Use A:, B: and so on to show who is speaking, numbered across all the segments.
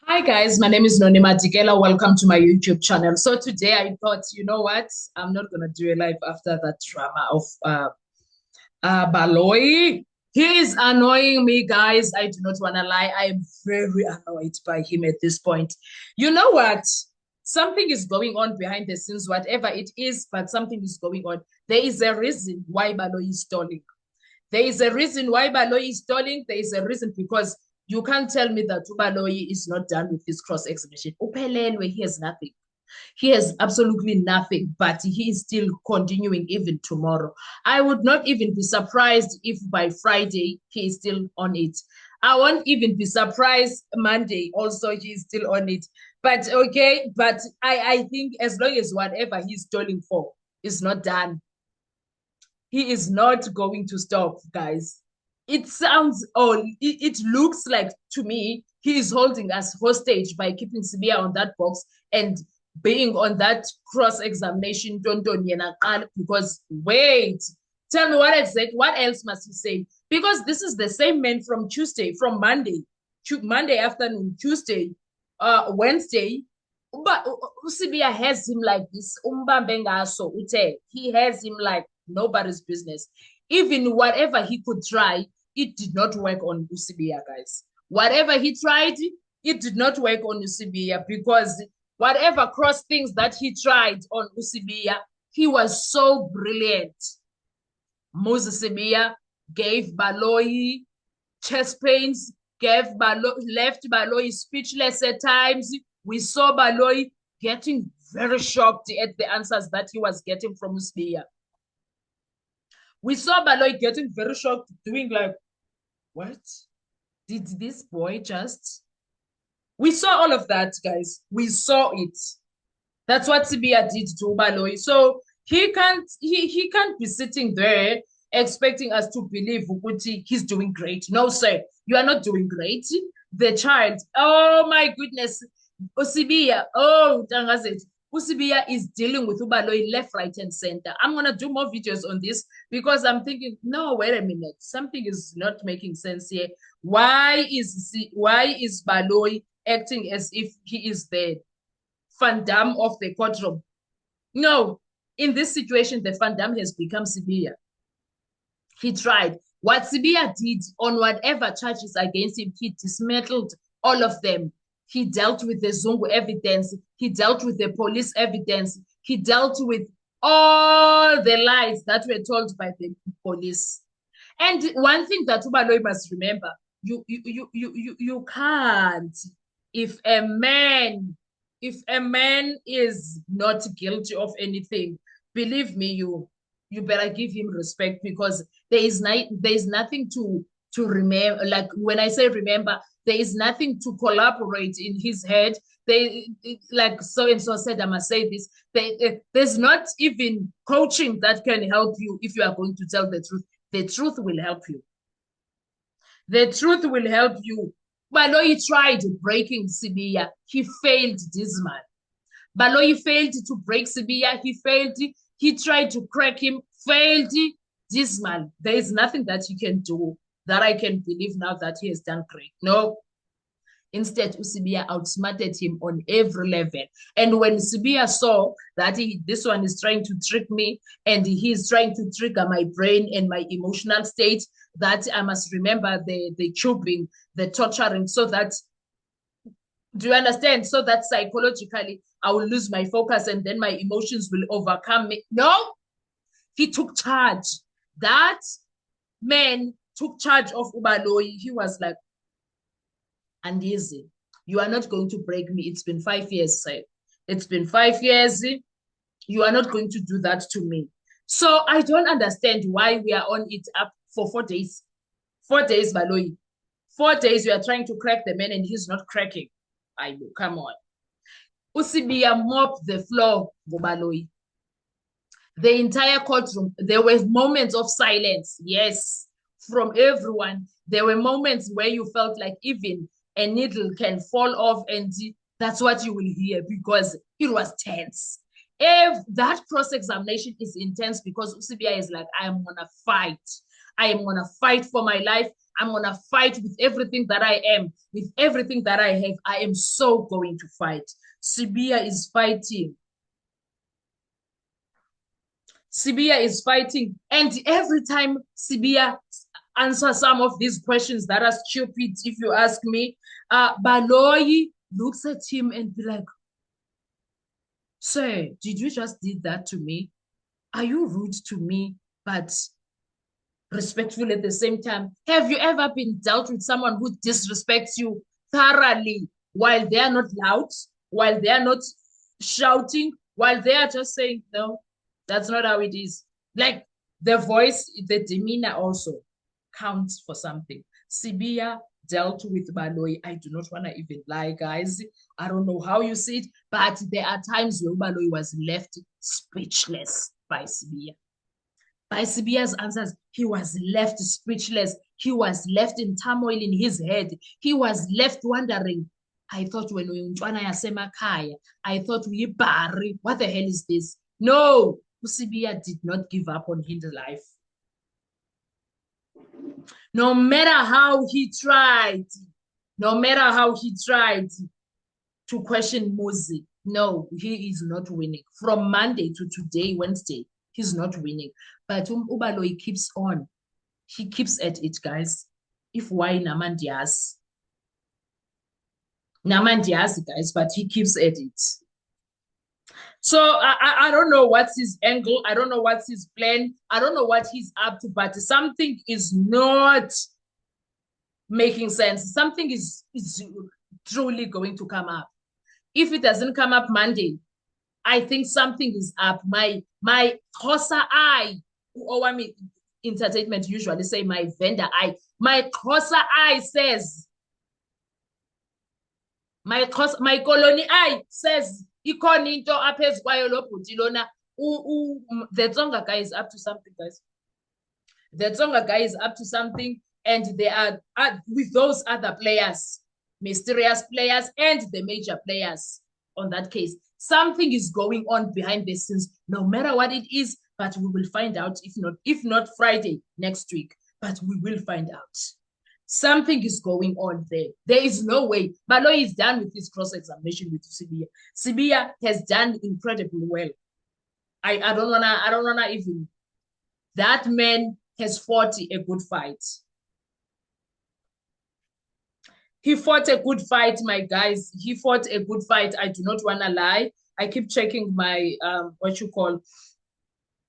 A: Hi guys, my name is Nonima Dikela. Welcome to my YouTube channel. So today I thought, you know what? I'm not gonna do a live after that drama of Baloyi. He is annoying me, guys. I do not wanna lie. I am very annoyed by him at this point. You know what? Something is going on behind the scenes, whatever it is, but something is going on. There is a reason why Baloyi is stalling. There is a reason why Baloyi is stalling. There is a reason because you can't tell me that Baloyi is not done with his cross-examination. Uphelelwe, he has nothing. He has absolutely nothing, but he is still continuing even tomorrow. I would not even be surprised if by Friday he is still on it. I won't even be surprised Monday also he is still on it. But okay, but I think as long as whatever he's stalling for is not done, he is not going to stop, guys. It sounds, it looks like to me, he is holding us hostage by keeping Sibia on that box and being on that cross-examination, because wait, tell me what else must you say? Because this is the same man from Tuesday, from Monday, Monday afternoon, Tuesday, Wednesday, but Usibia has him like this. He has him like nobody's business. Even whatever he could try, it did not work on Usibia, guys. Whatever he tried, it did not work on Usibia because whatever cross things that he tried on Usibia, he was so brilliant. Moses Sibia gave Baloyi chest pains, left Baloyi speechless at times. We saw Baloyi getting very shocked at the answers that he was getting from Usibia. We saw Baloyi getting very shocked, doing like, what? Did this boy just? We saw all of that, guys. We saw it. That's what Sibia did to Baloyi. So he can't be sitting there expecting us to believe Ukuti he's doing great. No, sir, you are not doing great. The child, oh my goodness, Usibia, oh, Tangazet. Usibia is dealing with Ubaloyi left, right, and center. I'm gonna do more videos on this because I'm thinking, no, wait a minute, something is not making sense here. Why is Baloyi acting as if he is the Van Damme of the courtroom? No, in this situation, the Van Damme has become Sibia. He tried. What Sibia did on whatever charges against him, he dismantled all of them. He dealt with the Zungu evidence. He dealt with the police evidence. He dealt with all the lies that were told by the police. And one thing that Ubaloyi must remember, you can't, if a man is not guilty of anything, believe me, you better give him respect because there is nothing to remember. Like when I say remember, there is nothing to collaborate in his head. They like so and so said, I must say this. There's not even coaching that can help you if you are going to tell the truth. The truth will help you. The truth will help you. Baloyi tried breaking Sibia. He failed dismal. Baloyi failed to break Sibia. He failed. He tried to crack him. Failed dismal. There is nothing that he can do that I can believe now that he has done great. No. Instead, Usibia outsmarted him on every level. And when Sibia saw that this one is trying to trick me and he's trying to trigger my brain and my emotional state, that I must remember the tubing, the torturing, so that, do you understand? So that psychologically I will lose my focus and then my emotions will overcome me. No, he took charge. That man took charge of Ubaloyi. He was like, and easy. You are not going to break me. It's been 5 years, sir. It's been 5 years. You are not going to do that to me. So I don't understand why we are on it up for 4 days. 4 days, Baloyi. 4 days we are trying to crack the man and he's not cracking. I come on. Usibia mopped the floor, Baloyi. The entire courtroom, there were moments of silence. Yes, from everyone. There were moments where you felt like even a needle can fall off and that's what you will hear because it was tense. If that cross-examination is intense because Usibia is like, I am gonna fight. I am gonna fight for my life. I'm going to fight with everything that I am, with everything that I have. I am so going to fight. Sibiya is fighting. Sibiya is fighting. And every time Sibiya answers some of these questions that are stupid, if you ask me, Baloyi looks at him and be like, sir, did you just did that to me? Are you rude to me, but respectful at the same time? Have you ever been dealt with someone who disrespects you thoroughly while they are not loud, while they are not shouting, while they are just saying, no, that's not how it is? Like the voice, the demeanor also counts for something. Sibiya dealt with Baloyi. I do not want to even lie, guys. I don't know how you see it, but there are times where Baloyi was left speechless by Sibiya. By Sibiya's answers, he was left speechless. He was left in turmoil in his head. He was left wondering. I thought when we Yasemakhaya, I we uyibhari. What the hell is this? No, Sibiya did not give up on his life. No matter how he tried, to question Muzi, no, he is not winning. From Monday to today, Wednesday, he's not winning. But Ubaloyi keeps on. He keeps at it, guys. If why Namandias, guys, but he keeps at it. So I don't know what's his angle. I don't know what's his plan. I don't know what he's up to, but something is not making sense. Something is truly going to come up. If it doesn't come up Monday, I think something is up. My Xhosa eye, or I mean, entertainment usually say my vendor eye. My Xhosa eye says, my colony eye says, ikhona into aphezu kwayo lo bhuti lona. The Tsonga guy is up to something, guys. The Tsonga guy is up to something, and they are with those other players, mysterious players, and the major players on that case. Something is going on behind the scenes, no matter what it is, but we will find out, if not Friday next week, but we will find out. Something is going on there. There is no way. Baloyi is done with his cross-examination with Sibiya. Sibiya has done incredibly well. I don't wanna even. That man has fought a good fight. He fought a good fight, my guys. He fought a good fight. I do not want to lie. I keep checking my,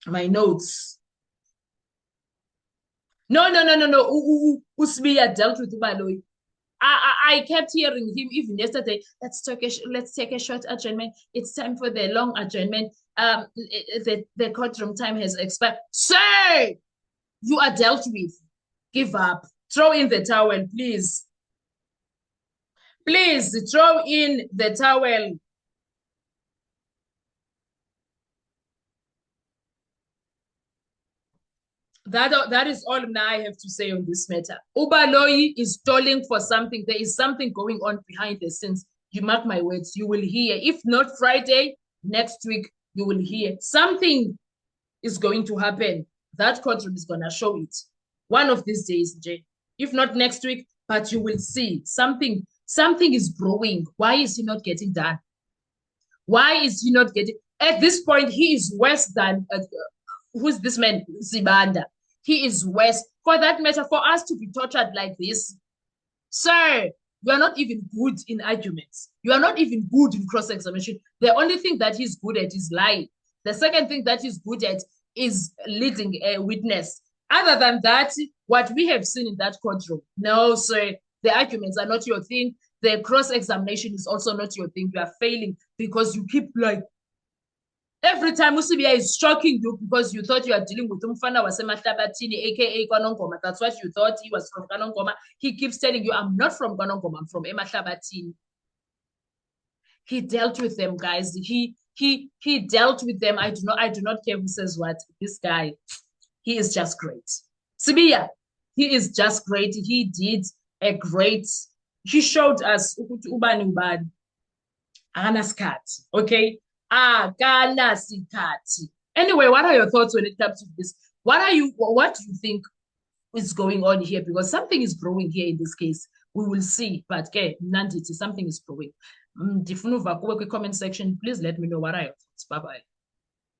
A: my notes. No. Sibiya dealt with Baloyi. I kept hearing him even yesterday. Let's take a short adjournment. It's time for the long adjournment. The courtroom time has expired. Sir, you are dealt with. Give up. Throw in the towel, please. Please throw in the towel. That is all I have to say on this matter. Ubaloyi is stalling for something. There is something going on behind the scenes. You mark my words, you will hear. If not Friday, next week, you will hear. Something is going to happen. That courtroom is going to show it. One of these days, Jay. If not next week, but you will see. Something is brewing. Why is he not getting done? Why is he not getting... At this point, he is worse than... who's this man? Sibanda. He is worse. For that matter, for us to be tortured like this, sir, you are not even good in arguments. You are not even good in cross-examination. The only thing that he's good at is lying. The second thing that he's good at is leading a witness. Other than that, what we have seen in that courtroom, no, sir, the arguments are not your thing. The cross-examination is also not your thing. You are failing because you keep like, every time Sibiya is shocking you because you thought you are dealing with Umfana Wasemahlabathini, aka KwaNongoma. That's what you thought. He was from KwaNongoma. He keeps telling you, I'm not from KwaNongoma, I'm from Emahlabathini. He dealt with them, guys. He dealt with them. I do not care who says what. This guy, he is just great. Sibiya, he is just great. He did a great, he showed us ubani ubani. Anaskati, okay? Anyway, what are your thoughts when it comes to this? What do you think is going on here, because something is brewing here in this case. We will see, but okay, Nanditi, something is brewing. Ndifuna uva kuwe comment section. Please let me know what I thought. Bye bye.